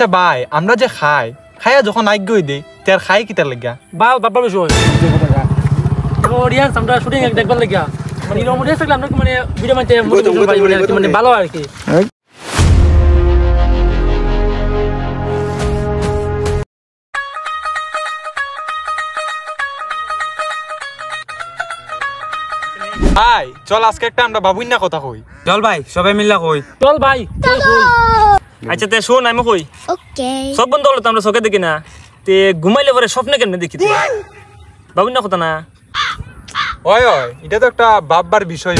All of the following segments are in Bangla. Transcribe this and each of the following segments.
আচ্ছা ভাই আমরা যে খাই খাইয়া যখন আজ্ঞই দিই তার খাই কিতার লাগিয়া বাল বাবার বিষয় অডিয়েন্স আমরা শুটিং দেখবার লাগিয়া মানে এরকম অডিয়েন্স থাকলে আমরা মানে ভিডিও বানাইতে মানে ভালো আর কি। ভাই চল আজকে একটা আমরা বাবুই না কথা কই। চল ভাই সবাই মিল্লা কই। চল ভাই চল কই। আচ্ছা তে শোন আমি কই ওকে সব বন্ধ হলো তো আমরা চোখে দেখি না তে ঘুমাইলে পরে স্বপ্নে কেমনে দেখি বাবুই না কথা না ওই ওই এটা তো একটা ভাববার বিষয়।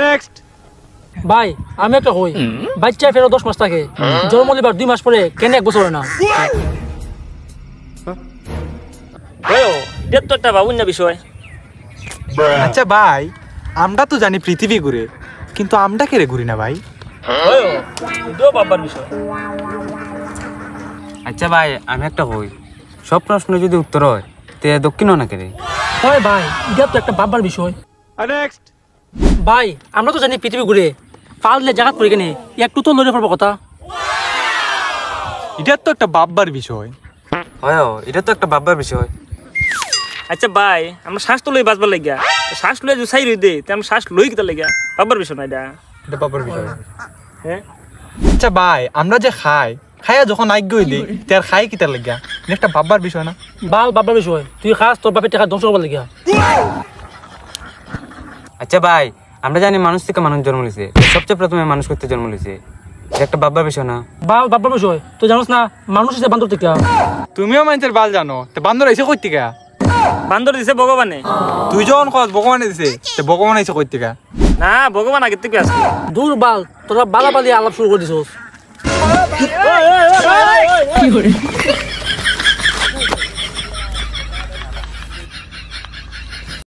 নেক্সট ভাই আমি একটা কই বাচ্চা ফেরো 10 মাস থাকে জন্ম লিবার 2 মাস পরে কেন 1 বছর না ওয়ো এটা তো একটা বাবুই না বিষয়। আচ্ছা ভাই আমরা তো জানি পৃথিবী ঘুরে কিন্তু আমরা কেড়ে ঘুরি না ভাই। ওয়ো এটাও বাবার বিষয়। আচ্ছা ভাই আমি একটা কই সব প্রশ্ন যদি উত্তর হয় তে দক্ষিণ না কেরে হয় ভাই এটা তো একটা বাবার বিষয়। নেক্সট ভাই আমরা তো জানি পৃথিবী ঘুরে পারলে জায়গা পড়ে কেনে একটু তো লড়ে পড়বো কথা। এটা তো একটা ভাববার বিষয়। হয় এটা তো একটা ভাববার বিষয়। আচ্ছা ভাই আমরা শ্বাস তো লই বাঁচবার লাগিয়া শ্বাস লই যদি সাই রই দে তে আমরা শ্বাস লই কিতা লাগিয়া বাবার বিষয় না এটা এটা ভাববার বিষয়। হ্যাঁ আচ্ছা ভাই আমরা যে খাই খাইয়া যখন আজ্ঞই দিই তার খাই কিতার লাগিয়া এটা একটা ভাববার বিষয় না। বাল বাবার বিষয় তুই খাস তোর বাপের টাকা ধ্বংস করবার লাগিয়া। আচ্ছা ভাই আমরা জানি মানুষ থেকে মানুষ জন্ম লিছে সবচেয়ে প্রথমে মানুষ করতে জন্ম লিছে এটা একটা ভাববার বিষয় না। বাল বাবার বিষয় তুই জানোস না মানুষ হিসেবে বান্দর থেকে তুমিও মানুষের বাল জানো তো বান্দর এসে কই থেকে বান্দর দিছে ভগবানে তুই যখন কস ভগবানে দিছে তো ভগবান এসে কই থেকে না ভগবান আগে থেকে আসছে। দূর বাল তোরা বালা বালি আলাপ শুরু করে দিছস।